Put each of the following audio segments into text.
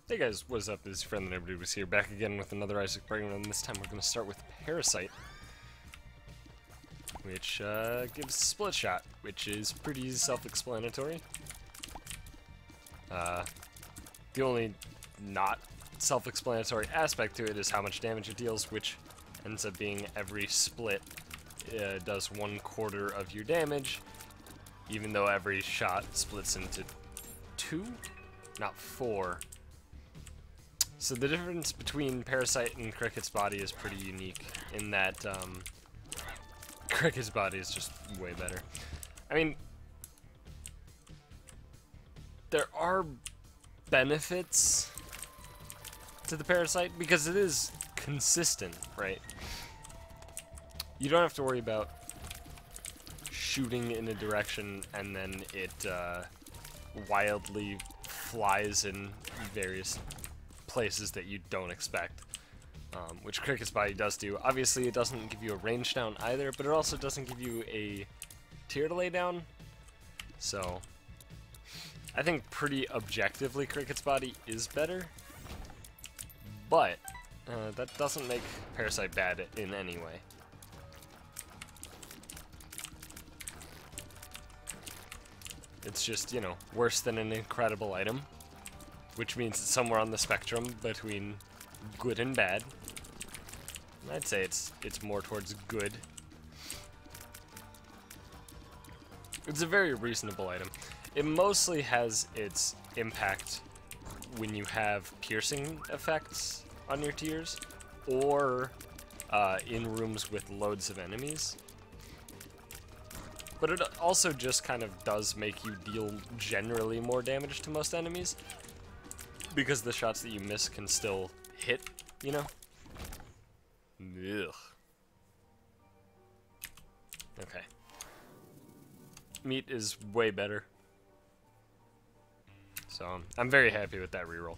Hey guys, what's up? This is your friend the Neighborhood was here, back again with another Isaac Breaking, and this time we're going to start with Parasite, which gives split shot, which is pretty self-explanatory. The only not self-explanatory aspect to it is how much damage it deals, which ends up being every split does 1/4 of your damage, even though every shot splits into 2, not 4. So the difference between Parasite and Cricket's body is pretty unique in that Cricket's body is just way better. I mean, there are benefits to the Parasite because it is consistent, right? You don't have to worry about shooting in a direction and then it wildly flies in various places that you don't expect, which Cricket's body does do. Obviously, it doesn't give you a range down either, but it also doesn't give you a tier to lay down. So, I think pretty objectively, Cricket's body is better, but that doesn't make Parasite bad in any way. It's just, you know, worse than an incredible item, which means it's somewhere on the spectrum between good and bad. And I'd say it's more towards good. It's a very reasonable item. It mostly has its impact when you have piercing effects on your tiers, or in rooms with loads of enemies. But it also just kind of does make you deal generally more damage to most enemies, because the shots that you miss can still hit, you know? Ugh. Okay. Meat is way better. So, I'm very happy with that reroll.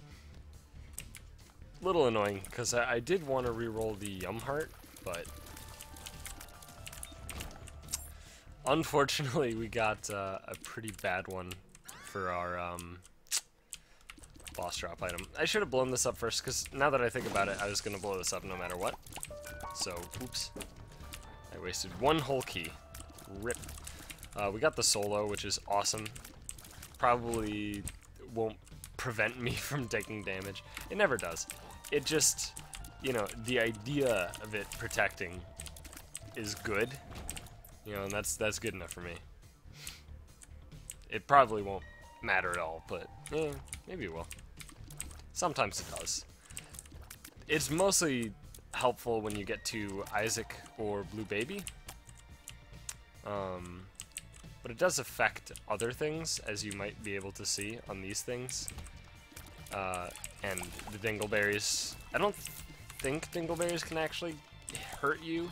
Little annoying, because I did want to reroll the Yum Heart, but unfortunately we got a pretty bad one for our boss drop item. I should have blown this up first, because now that I think about it, I was going to blow this up no matter what. So, oops. I wasted one whole key. Rip. We got the solo, which is awesome. Probably won't prevent me from taking damage. It never does. It just, you know, the idea of it protecting is good. You know, and that's good enough for me. It probably won't matter at all, but maybe it will. Sometimes it does. It's mostly helpful when you get to Isaac or Blue Baby. But it does affect other things, as you might be able to see on these things. And the dingleberries. I don't think dingleberries can actually hurt you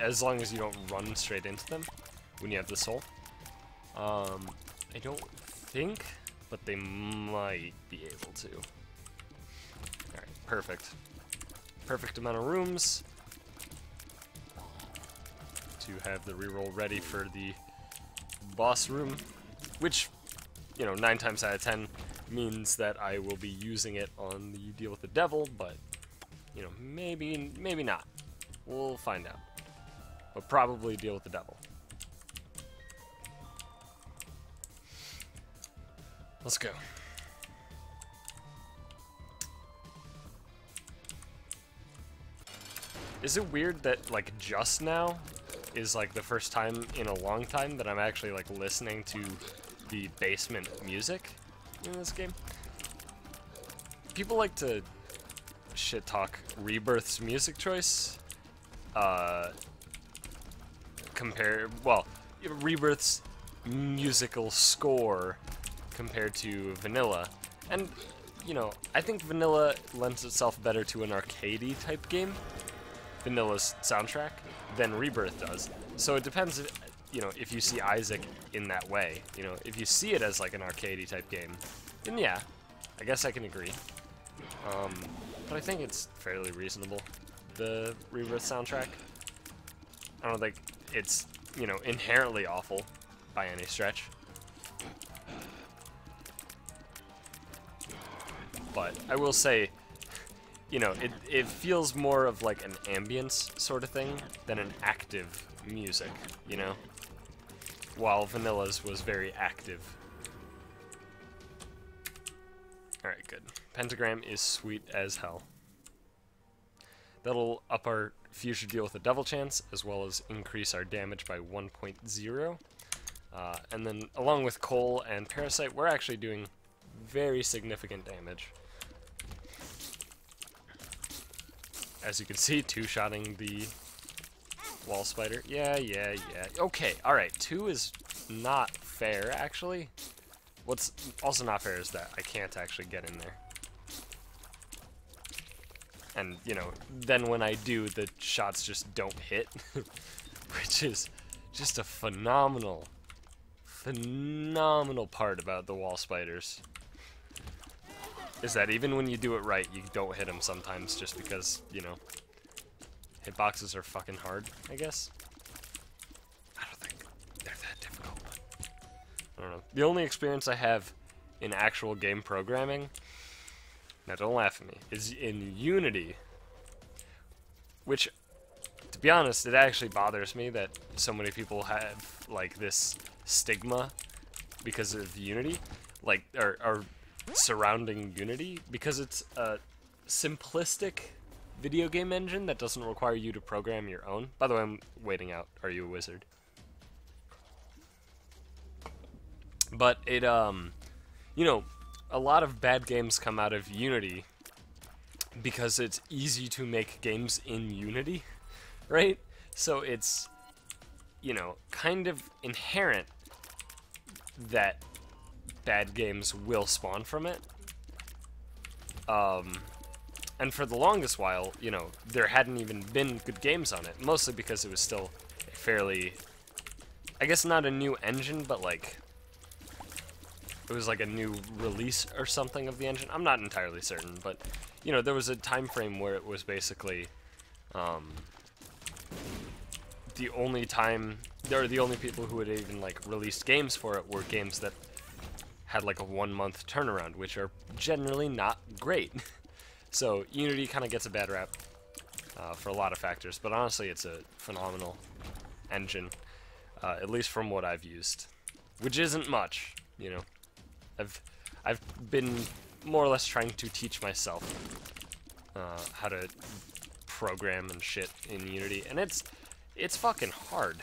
as long as you don't run straight into them when you have the soul. I don't think, but they might be able to. Alright, perfect. Perfect amount of rooms to have the reroll ready for the boss room, which, you know, 9 times out of 10 means that I will be using it on the deal with the devil, but, you know, maybe not. We'll find out. But probably deal with the devil. Let's go. Is it weird that, like, just now is, like, the first time in a long time that I'm actually, like, listening to the basement music in this game? People like to shit-talk Rebirth's music choice. Rebirth's musical score compared to Vanilla. And, you know, I think Vanilla lends itself better to an arcadey type game, Vanilla's soundtrack, than Rebirth does. So it depends, you know, if you see Isaac in that way. You know, if you see it as like an arcadey type game, then yeah, I guess I can agree. But I think it's fairly reasonable, the Rebirth soundtrack. I don't think it's, you know, inherently awful by any stretch. but I will say, you know, it feels more of like an ambience sort of thing than an active music, you know? While Vanilla's was very active. Alright, good. Pentagram is sweet as hell. That'll up our future deal with a double chance, as well as increase our damage by 1.0. And then, along with Coal and Parasite, we're actually doing very significant damage. As you can see, two-shotting the wall spider. Yeah. Okay, alright, 2 is not fair, actually. What's also not fair is that I can't actually get in there. And, you know, then when I do, the shots just don't hit. Which is just a phenomenal part about the wall spiders. Is that even when you do it right, you don't hit them sometimes just because, you know, hitboxes are fucking hard, I guess. I don't think they're that difficult. I don't know. The only experience I have in actual game programming, now don't laugh at me, is in Unity, which, to be honest, it actually bothers me that so many people have, like, this stigma because of Unity, like, or surrounding Unity, because it's a simplistic video game engine that doesn't require you to program your own. By the way, I'm waiting out. Are you a wizard? But it, you know, a lot of bad games come out of Unity because it's easy to make games in Unity, right? So it's, you know, kind of inherent that bad games will spawn from it. And for the longest while, you know, there hadn't even been good games on it, mostly because it was still a fairly, I guess not a new engine, but like, it was like a new release or something of the engine. I'm not entirely certain, but, you know, there was a time frame where it was basically, the only time, the only people who had even, like, released games for it were games that had, like, a 1-month turnaround, which are generally not great. So, Unity kind of gets a bad rap for a lot of factors, but honestly, it's a phenomenal engine, at least from what I've used, which isn't much, you know. I've been more or less trying to teach myself how to program and shit in Unity, and it's fucking hard.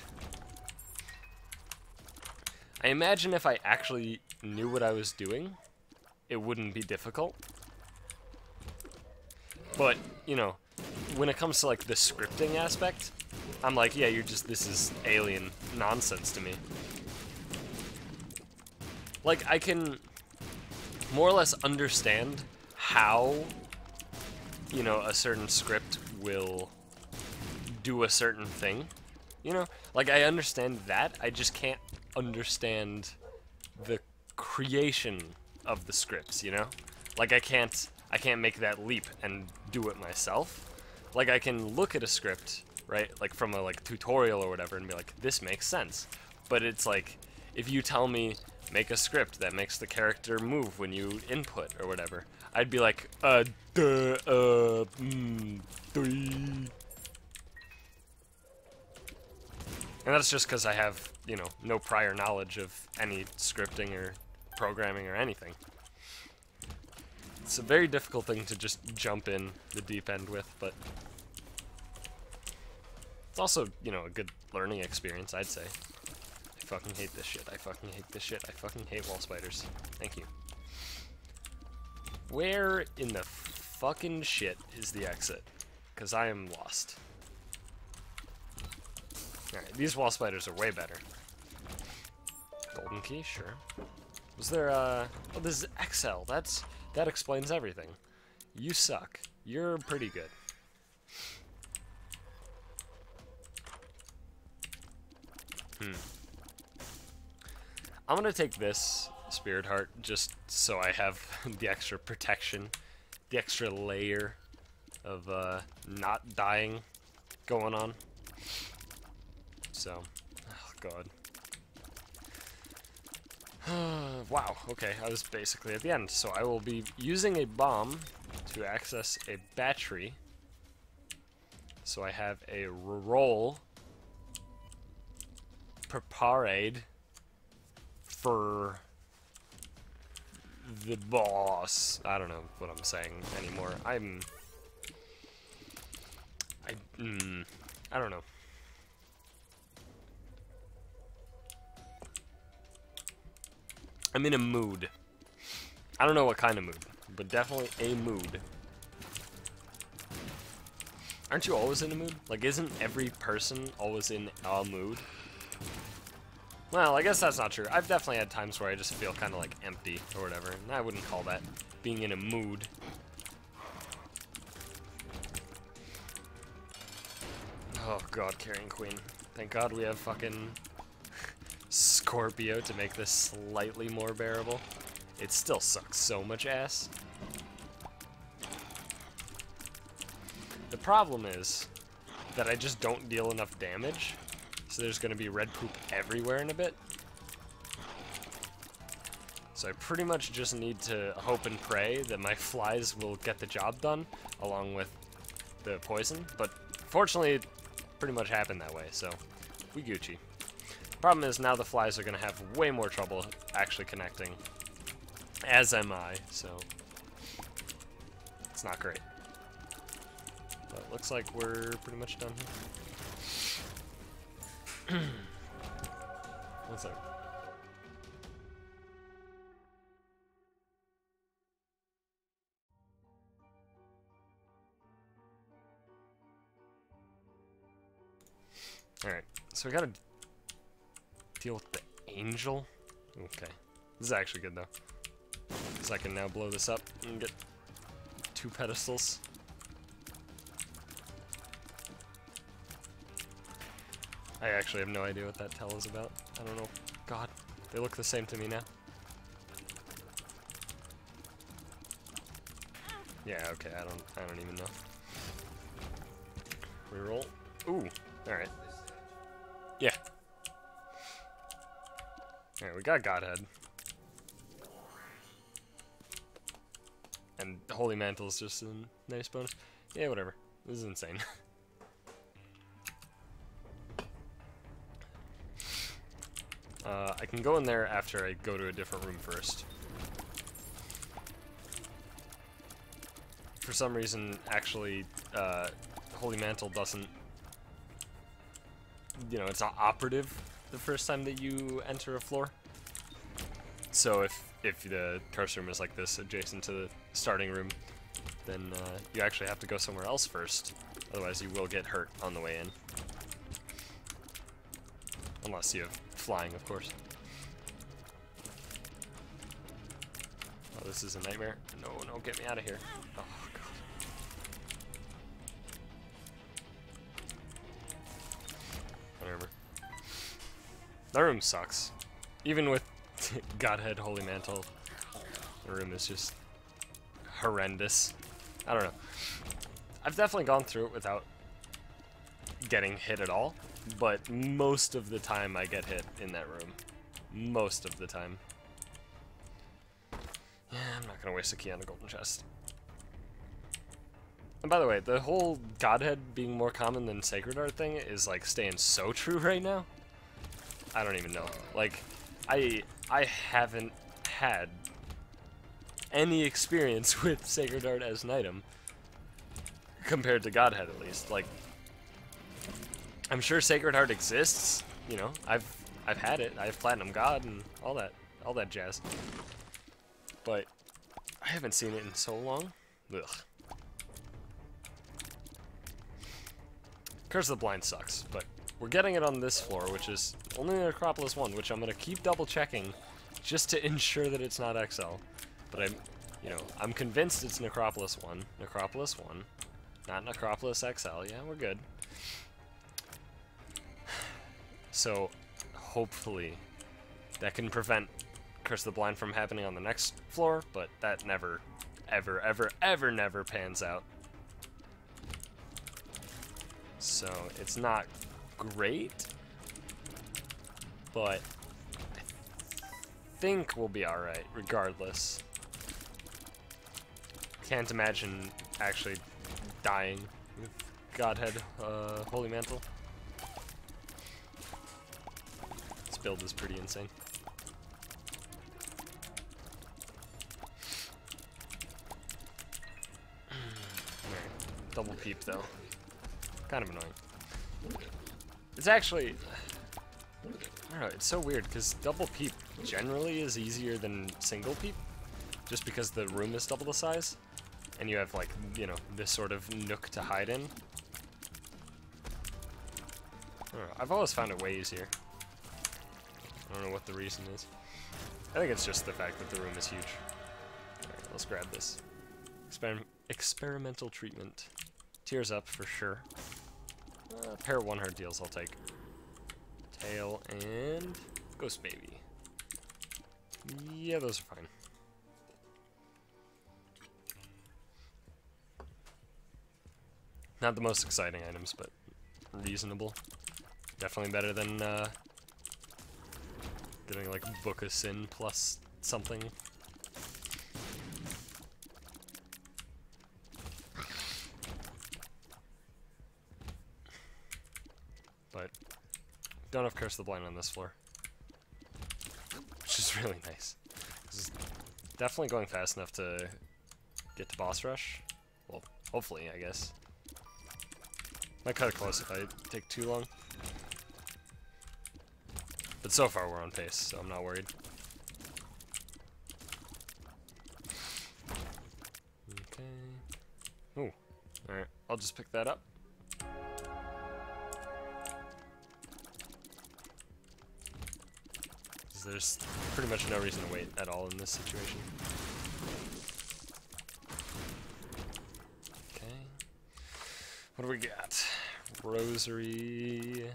I imagine if I actually knew what I was doing, it wouldn't be difficult. But, you know, when it comes to, like, the scripting aspect, I'm like, yeah, this is alien nonsense to me. Like, I can more or less understand how, you know, a certain script will do a certain thing, you know? Like, I understand that, I just can't understand the creation of the scripts, you know? Like, I can't make that leap and do it myself. Like, I can look at a script, right, like from a, like, tutorial or whatever, and be like, this makes sense. But it's like, if you tell me, make a script that makes the character move when you input or whatever, I'd be like, three. And that's just because I have, you know, no prior knowledge of any scripting or programming or anything. It's a very difficult thing to just jump in the deep end with, but it's also, you know, a good learning experience, I'd say. I fucking hate this shit. I fucking hate this shit. I fucking hate wall spiders. Thank you. Where in the fucking shit is the exit? Because I am lost. Alright, these wall spiders are way better. Golden key, sure. Was there, oh, this is XL. That explains everything. You suck. You're pretty good. I'm gonna take this Spirit Heart just so I have the extra protection, the extra layer of not dying going on. So, oh god. Wow, okay, I was basically at the end. So I will be using a bomb to access a battery. So I have a roll prepared for the boss. I don't know what I'm saying anymore. I don't know. I'm in a mood. I don't know what kind of mood, but definitely a mood. Aren't you always in a mood? Like, isn't every person always in a mood? Well, I guess that's not true. I've definitely had times where I just feel kind of like empty or whatever, and I wouldn't call that being in a mood. Oh god, Carrying Queen. Thank god we have fucking Scorpio to make this slightly more bearable. It still sucks so much ass. The problem is that I just don't deal enough damage, so there's going to be red poop everywhere in a bit. So I pretty much just need to hope and pray that my flies will get the job done, along with the poison, but fortunately it pretty much happened that way, so we Gucci. Problem is now the flies are going to have way more trouble actually connecting, as am I, so it's not great. But it looks like we're pretty much done here. One sec. Alright, so we gotta deal with the angel. Okay. This is actually good though, because I can now blow this up and get 2 pedestals. I actually have no idea what that tell is about. I don't know. God, they look the same to me now. Yeah, okay, I don't even know. Reroll. Ooh, alright. Yeah. Alright, we got Godhead. And Holy Mantle is just a nice bonus. Yeah, whatever. This is insane. I can go in there after I go to a different room first. For some reason, actually, Holy Mantle doesn't... You know, it's not operative the first time that you enter a floor. So if the curse room is like this, adjacent to the starting room, then you actually have to go somewhere else first. Otherwise you will get hurt on the way in. Unless you have flying, of course. Oh, this is a nightmare. No, no, get me out of here. Oh, God. Whatever. That room sucks. Even with Godhead, Holy Mantle, the room is just horrendous. I don't know. I've definitely gone through it without getting hit at all, but most of the time I get hit in that room. Most of the time. Yeah, I'm not gonna waste a key on a golden chest. And by the way, the whole Godhead being more common than Sacred Art thing is like staying so true right now. I don't even know. Like, I haven't had any experience with Sacred Art as an item compared to Godhead, at least. Like, I'm sure Sacred Heart exists. You know, I've had it. I have Platinum God and all that jazz. But I haven't seen it in so long. Ugh. Curse of the Blind sucks, but we're getting it on this floor, which is only the Necropolis 1, which I'm gonna keep double checking just to ensure that it's not XL. But I'm convinced it's Necropolis 1. Necropolis 1. Not Necropolis XL. Yeah, we're good. So, hopefully, that can prevent Curse of the Blind from happening on the next floor, but that never, ever, ever, ever never pans out. So, it's not great, but I think we'll be alright, regardless. Can't imagine actually dying with Godhead, Holy Mantle. This build is pretty insane. Double peep though. Kind of annoying. It's actually, I don't know, it's so weird because double peep generally is easier than single peep just because the room is double the size and you have like, you know, this sort of nook to hide in. I don't know, I've always found it way easier. I don't know what the reason is. I think it's just the fact that the room is huge. Alright, let's grab this. Experimental treatment. Tears up for sure. Pair of 1 heart deals I'll take. Tail and Ghost Baby. Yeah, those are fine. Not the most exciting items, but reasonable. Definitely better than getting like Book of Sin plus something. But don't have Curse the Blind on this floor, which is really nice. This is definitely going fast enough to get to boss rush. Well, hopefully, I guess. Might cut it close if I take too long. But so far we're on pace, so I'm not worried. Okay. Ooh. Alright, I'll just pick that up. There's pretty much no reason to wait at all in this situation. Okay. What do we got? Rosary.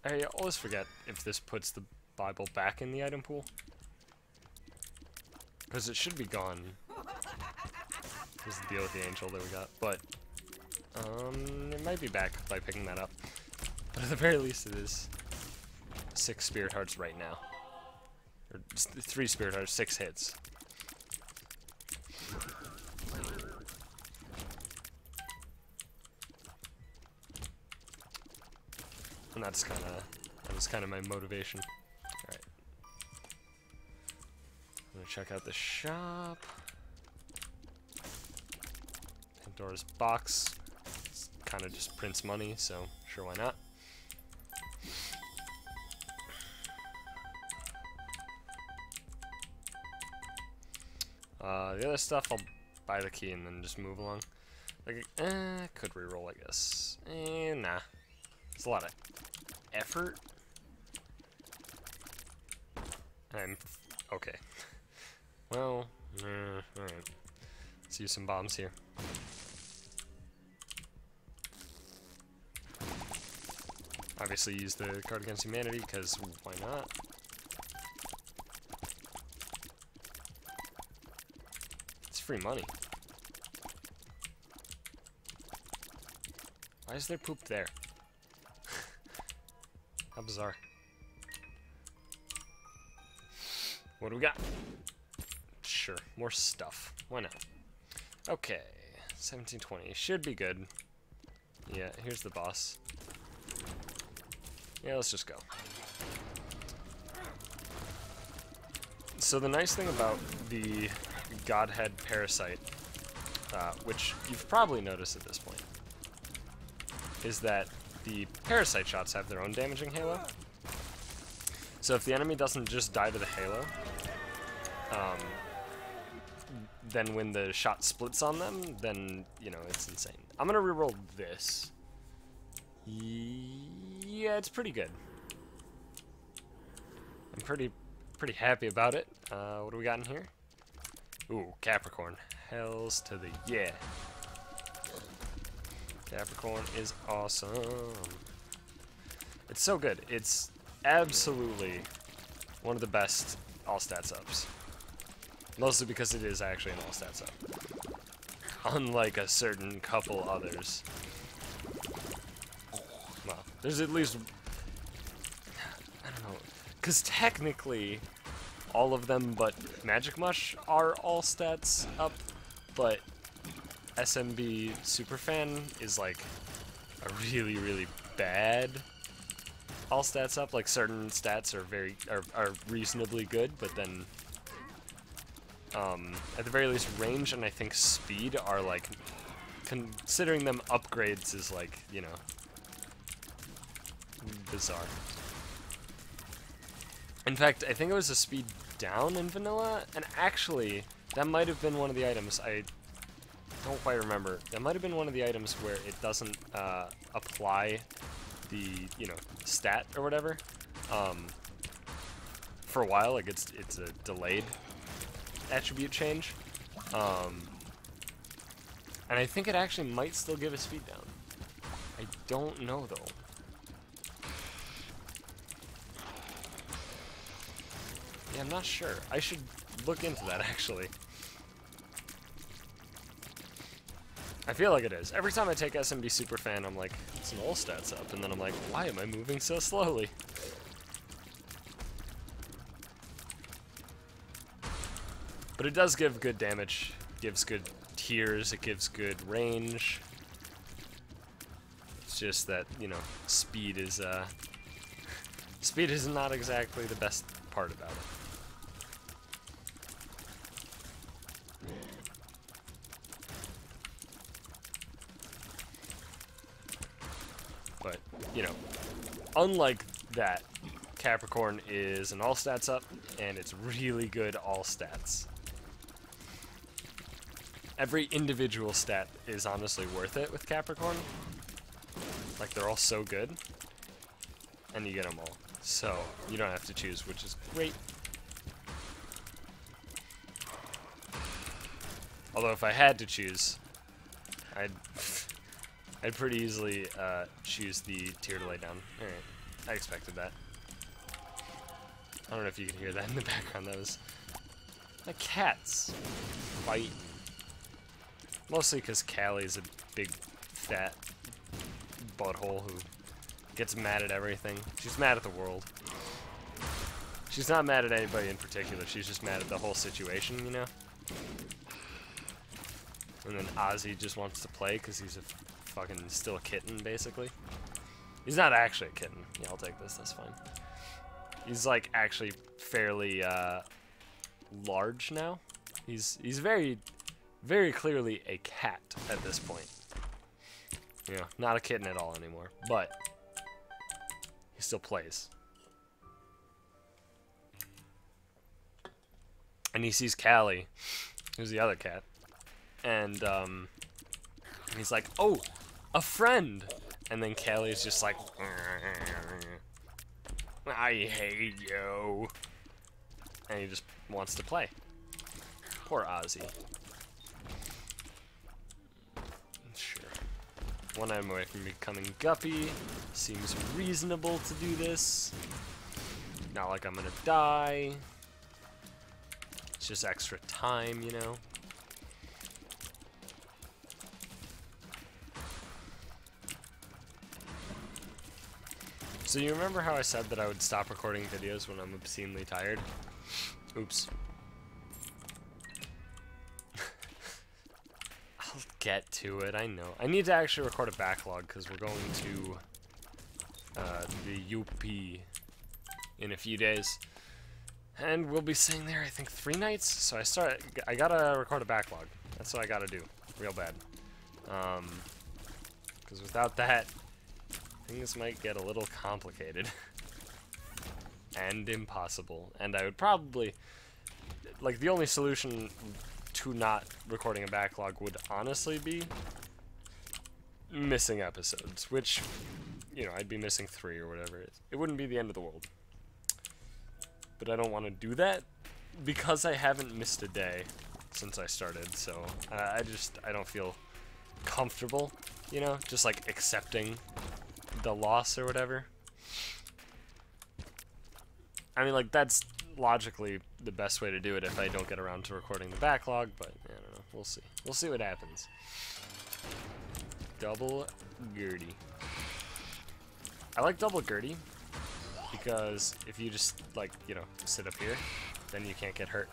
I always forget if this puts the Bible back in the item pool. Because it should be gone. There's the deal with the angel that we got. But, it might be back by picking that up. But at the very least it is 6 Spirit Hearts right now. Or 3 Spirit Hearts, 6 hits. And that was kind of my motivation. Alright. I'm gonna check out the shop. Pandora's box. It's kind of just prints money, so sure, why not? The other stuff, I'll buy the key and then just move along. Like, could reroll, I guess. Nah. It's a lot of effort. Okay. Well, alright. Let's use some bombs here. Obviously use the card against humanity, because why not? Free money. Why is there poop there? How bizarre. What do we got? Sure, more stuff. Why not? Okay, 1720 should be good. Yeah, here's the boss. Yeah, let's just go. So the nice thing about the Godhead Parasite, which you've probably noticed at this point, is that the Parasite shots have their own damaging halo. So if the enemy doesn't just die to the halo, then when the shot splits on them, then, you know, it's insane. I'm gonna reroll this. Yeah, it's pretty good. I'm pretty happy about it. What do we got in here? Ooh, Capricorn. Hells to the yeah. Capricorn is awesome. It's so good. It's absolutely one of the best all-stats ups. Mostly because it is actually an all-stats up. Unlike a certain couple others. Well, there's at least... I don't know. Because technically, all of them but Magic Mush are all stats up, but SMB Superfan is like a really, really bad all stats up. Like certain stats are reasonably good, but then at the very least range and I think speed are like, considering them upgrades is like, you know, bizarre. In fact, I think it was a speed down in vanilla, and actually that might have been one of the items. I don't quite remember. That might have been one of the items where it doesn't apply the, you know, stat or whatever for a while. Like it's a delayed attribute change, and I think it actually might still give a speed down. I don't know though. Yeah, I'm not sure. I should look into that actually. I feel like it is. Every time I take SMB Superfan, I'm like, it's an all stats up, and then I'm like, why am I moving so slowly? But it does give good damage, gives good tiers, it gives good range. It's just that, you know, speed is not exactly the best part about it. But, you know, unlike that, Capricorn is an all stats up, and it's really good all stats. Every individual stat is honestly worth it with Capricorn. Like, they're all so good, and you get them all. So, you don't have to choose, which is great. Although, if I had to choose, I'd pretty easily choose the tier to lay down. Alright, I expected that. I don't know if you can hear that in the background. That was my cats fighting. Mostly because Callie's a big, fat butthole who gets mad at everything. She's mad at the world. She's not mad at anybody in particular. She's just mad at the whole situation, you know? And then Ozzy just wants to play because he's a fucking still a kitten, basically. He's not actually a kitten. Yeah, I'll take this. That's fine. He's like actually fairly large now. He's very, very clearly a cat at this point. You know, not a kitten at all anymore. But he still plays. And he sees Callie, who's the other cat, and he's like, "Oh, a friend!" And then Callie's just like, "I hate you," and he just wants to play. Poor Ozzy. Sure. One item away from becoming Guppy. Seems reasonable to do this. Not like I'm gonna die. It's just extra time, you know? So you remember how I said that I would stop recording videos when I'm obscenely tired? Oops. I'll get to it, I know. I need to actually record a backlog because we're going to the UP in a few days. And we'll be staying there, I think, 3 nights. So I gotta record a backlog. That's what I gotta do, real bad. Because without that, things might get a little complicated. And impossible. And I would probably, like, the only solution to not recording a backlog would honestly be missing episodes, which, you know, I'd be missing 3 or whatever it is. It wouldn't be the end of the world. But I don't want to do that because I haven't missed a day since I started, so I don't feel comfortable, you know, just like accepting the loss or whatever. I mean, like, that's logically the best way to do it if I don't get around to recording the backlog, but I don't know, we'll see. We'll see what happens. Double Gertie. I like double Gertie because if you just, like, you know, sit up here then you can't get hurt.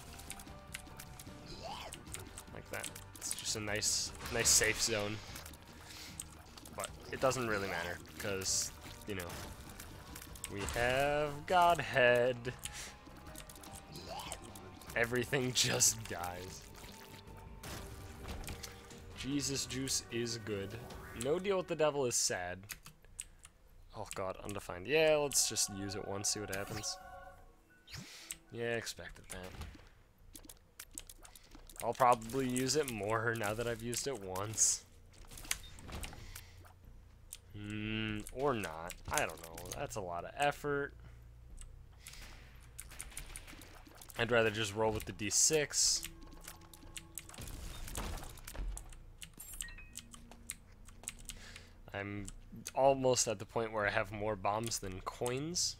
Like that. It's just a nice safe zone. But it doesn't really matter, because, you know, we have Godhead. Everything just dies. Jesus juice is good. No deal with the devil is sad. Oh god, undefined. Yeah, let's just use it once, see what happens. Yeah, expected that. I'll probably use it more now that I've used it once. Or not. I don't know. That's a lot of effort. I'd rather just roll with the D6. I'm almost at the point where I have more bombs than coins,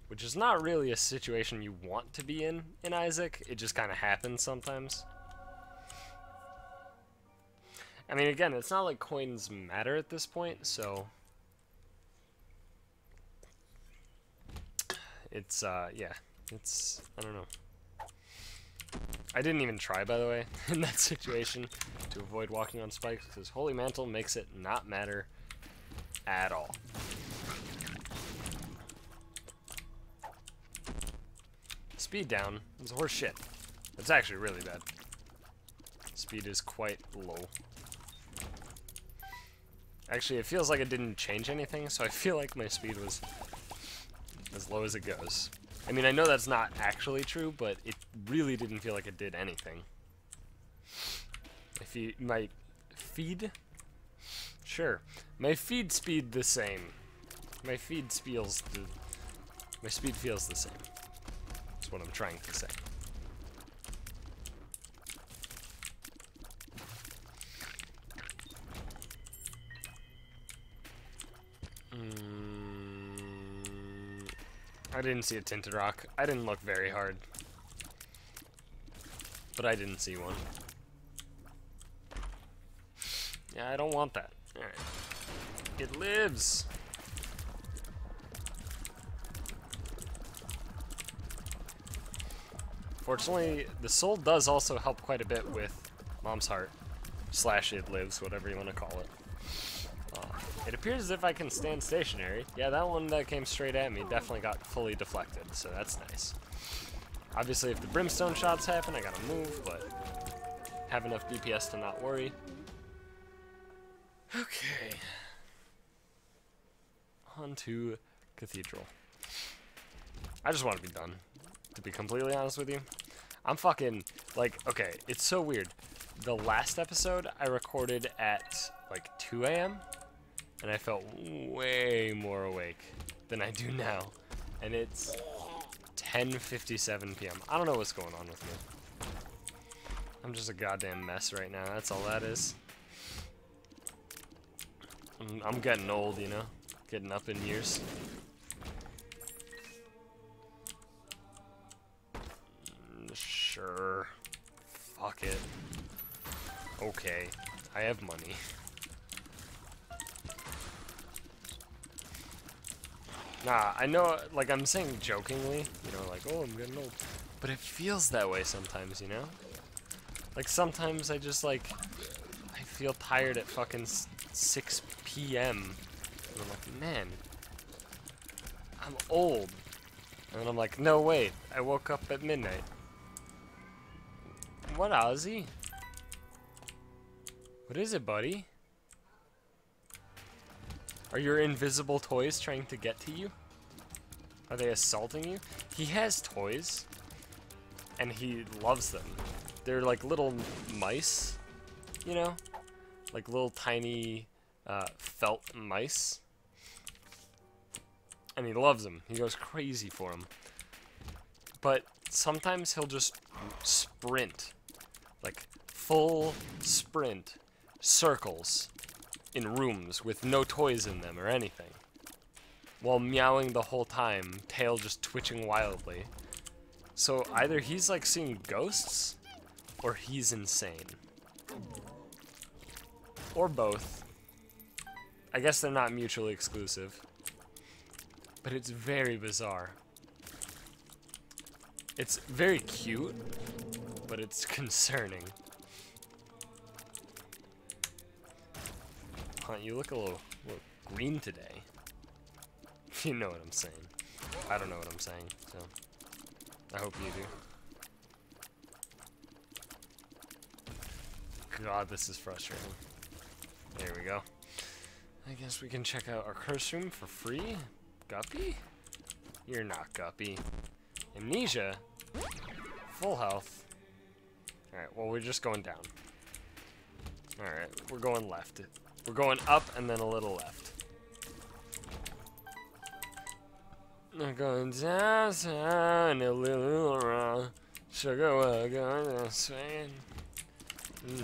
which is not really a situation you want to be in Isaac. It just kind of happens sometimes. I mean, again, it's not like coins matter at this point, so it's, yeah, it's, I don't know. I didn't even try, by the way, in that situation to avoid walking on spikes, because Holy Mantle makes it not matter at all. Speed down is horse shit. It's actually really bad. Speed is quite low. Actually, it feels like it didn't change anything, so I feel like my speed was as low as it goes. I mean, I know that's not actually true, but it really didn't feel like it did anything. My feed? Sure. My feed speed the same. My speed feels the same. That's what I'm trying to say. I didn't see a tinted rock. I didn't look very hard. But I didn't see one. Yeah, I don't want that. Alright. It lives! Fortunately, the soul does also help quite a bit with Mom's Heart. / it lives, whatever you want to call it. It appears as if I can stand stationary. Yeah, that one that came straight at me definitely got fully deflected, so that's nice. Obviously, if the brimstone shots happen, I gotta move, but have enough DPS to not worry. Okay. On to Cathedral. I just want to be done, to be completely honest with you. I'm fucking, like, okay, it's so weird. The last episode I recorded at, like, 2 a.m., and I felt way more awake than I do now. And it's 10:57 p.m. I don't know what's going on with me. I'm just a goddamn mess right now. That's all that is. I'm getting old, you know? Getting up in years. Sure. Fuck it. Okay. I have money. Nah, I know, like, I'm saying jokingly, you know, like, oh, I'm getting old. But it feels that way sometimes, you know? Like, sometimes I just, like, I feel tired at fucking 6 p.m. And I'm like, man, I'm old. And then I'm like, no, wait, I woke up at midnight. What, Ozzy? What is it, buddy? Are your invisible toys trying to get to you? Are they assaulting you? He has toys, and he loves them. They're like little mice, you know? Like little tiny felt mice. And he loves them. He goes crazy for them. But sometimes he'll just sprint. Like full sprint circles in rooms with no toys in them or anything, while meowing the whole time, tail just twitching wildly. So either he's like seeing ghosts, or he's insane. Or both. I guess they're not mutually exclusive. But it's very bizarre. It's very cute, but it's concerning. Huh, you look a little green today. You know what I'm saying. I don't know what I'm saying, so I hope you do. God, this is frustrating. There we go. I guess we can check out our curse room for free. Guppy? You're not Guppy. Amnesia? Full health. Alright, well, we're just going down. Alright, we're going left. We're going up and then a little left. We're going down, down, a little around. Sugar, we're going swing. And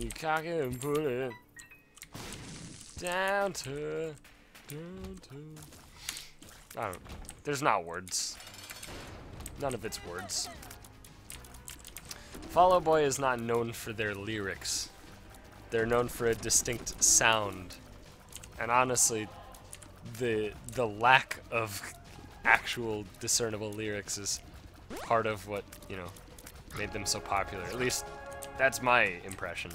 you cock it and put it down to. I don't know. There's not words. None of it's words. Fall Out Boy is not known for their lyrics. They're known for a distinct sound. And honestly, the lack of actual discernible lyrics is part of what, you know, made them so popular. At least that's my impression.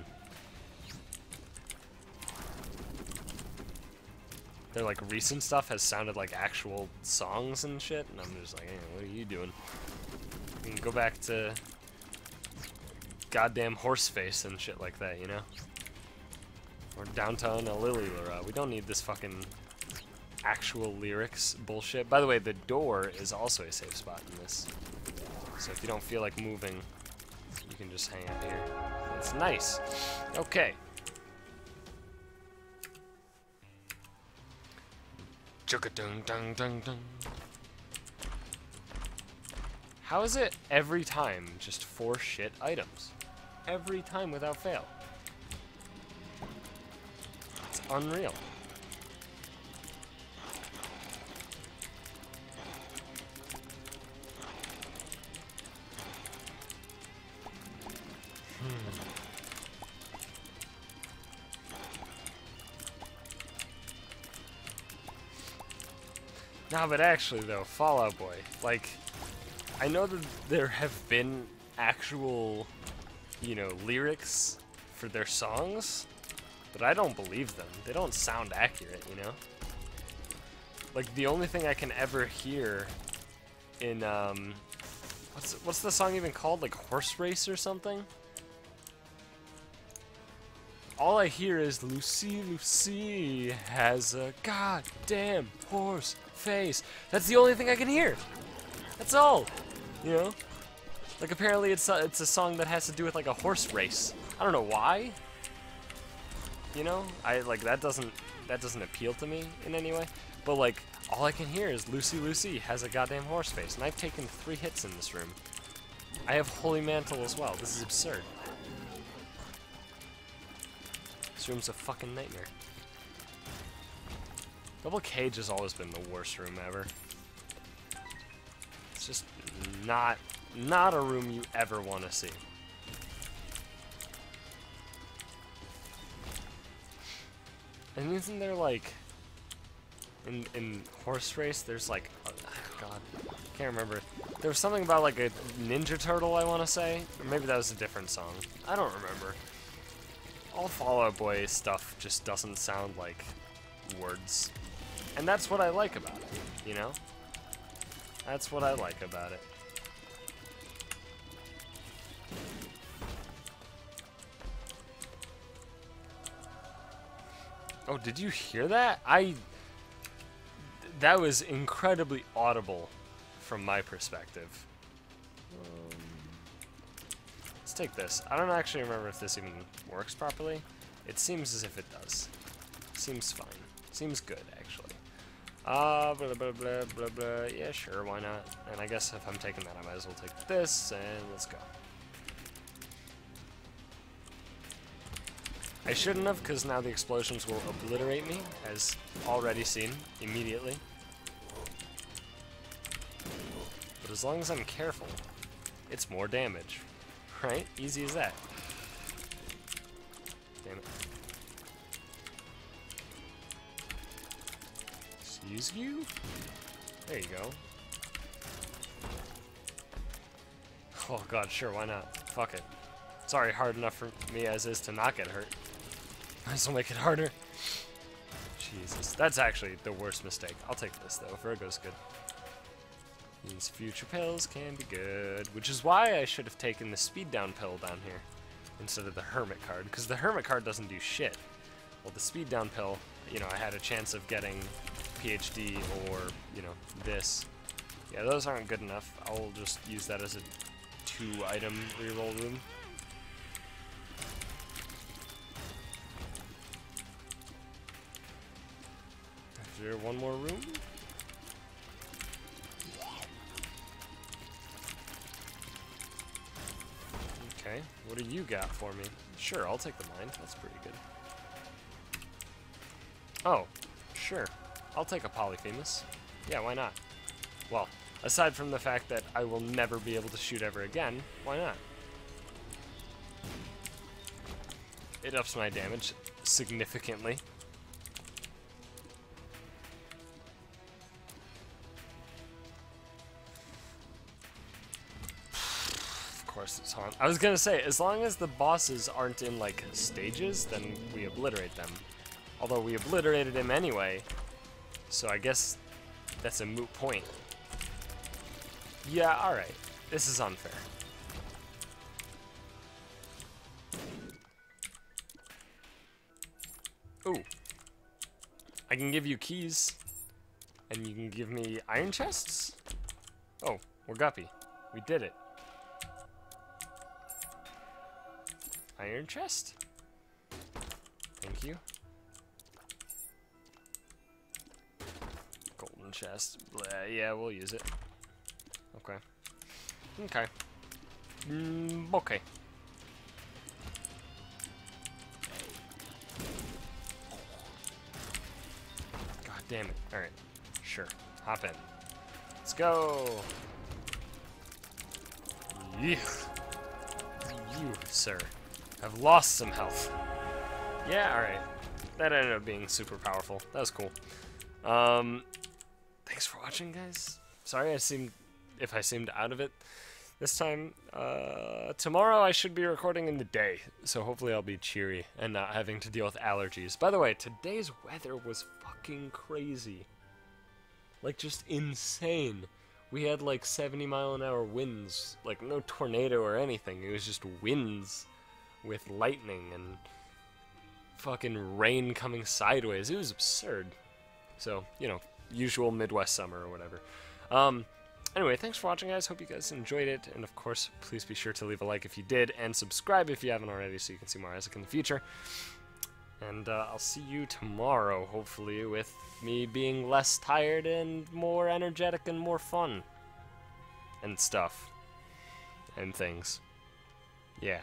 Their like recent stuff has sounded like actual songs and shit, and I'm just like, hey, what are you doing? You can go back to goddamn Horseface and shit like that, you know? Or Downtown Lilylura. We don't need this fucking actual lyrics bullshit. By the way, the door is also a safe spot in this. So if you don't feel like moving, you can just hang out here. It's nice. Okay. Chugga-dung-dung-dung-dung. How is it every time just 4 shit items? Every time without fail. It's unreal. No, but actually though, Fall Out Boy, like, I know that there have been actual, you know, lyrics for their songs, but I don't believe them. They don't sound accurate, you know? Like, the only thing I can ever hear in, what's the song even called? Like, Horse Race or something? All I hear is Lucy, Lucy has a goddamn horse face. That's the only thing I can hear. That's all. You know? Like apparently it's a song that has to do with like a horse race. I don't know why. You know? That doesn't appeal to me in any way. But like all I can hear is Lucy, Lucy has a goddamn horse face. And I've taken 3 hits in this room. I have Holy Mantle as well. This is absurd. This room's a fucking nightmare. Double Cage has always been the worst room ever. It's just not a room you ever want to see. And isn't there like in Horse Race there's like God, can't remember. There was something about like a Ninja Turtle, I want to say, or maybe that was a different song. I don't remember. All Fall Out Boy stuff just doesn't sound like words. And that's what I like about it, you know? That's what I like about it. Oh, did you hear that? That was incredibly audible from my perspective. Let's take this. I don't actually remember if this even works properly. It seems as if it does. Seems fine. Seems good, actually. Blah, blah, blah, blah, blah. Yeah, sure, why not? And I guess if I'm taking that, I might as well take this, and let's go. I shouldn't have, because now the explosions will obliterate me, as already seen, immediately. But as long as I'm careful, it's more damage. Right? Easy as that. Damn it. Use you? There you go. Oh god, sure, why not? Fuck it. It's already hard enough for me as is to not get hurt. Might as well make it harder. Jesus, that's actually the worst mistake. I'll take this though, Virgo's good. These future pills can be good, which is why I should have taken the speed down pill down here instead of the hermit card, because the hermit card doesn't do shit. Well, the speed down pill, you know, I had a chance of getting PhD or, you know, this. Yeah, those aren't good enough. I'll just use that as a 2-item reroll room. Is there one more room? Okay, what do you got for me? Sure, I'll take the mine. That's pretty good. Oh, sure. I'll take a Polyphemus. Yeah, why not? Well, aside from the fact that I will never be able to shoot ever again, why not? It ups my damage significantly. Of course it's haunt. I was gonna say, as long as the bosses aren't in, like, stages, then we obliterate them. Although we obliterated him anyway, so I guess that's a moot point. Yeah, alright. This is unfair. Ooh. I can give you keys. And you can give me iron chests? Oh, we're guppy. We did it. Iron chest? Thank you. Golden chest. Blah, yeah, we'll use it. Okay. Okay. Okay. God damn it. Alright. Sure. Hop in. Let's go! Yeah. You, sir, have lost some health. Yeah, alright. That ended up being super powerful. That was cool. Thanks for watching, guys. Sorry if I seemed out of it this time. Tomorrow I should be recording in the day, so hopefully I'll be cheery and not having to deal with allergies. By the way, today's weather was fucking crazy. Like, just insane. We had like 70-mile-an-hour winds, like no tornado or anything. It was just winds with lightning and fucking rain coming sideways. It was absurd. So, you know, usual Midwest summer or whatever. Anyway, thanks for watching, guys. Hope you guys enjoyed it. And of course, please be sure to leave a like if you did, and subscribe if you haven't already so you can see more Isaac in the future. And I'll see you tomorrow, hopefully, with me being less tired and more energetic and more fun. And stuff. And things. Yeah.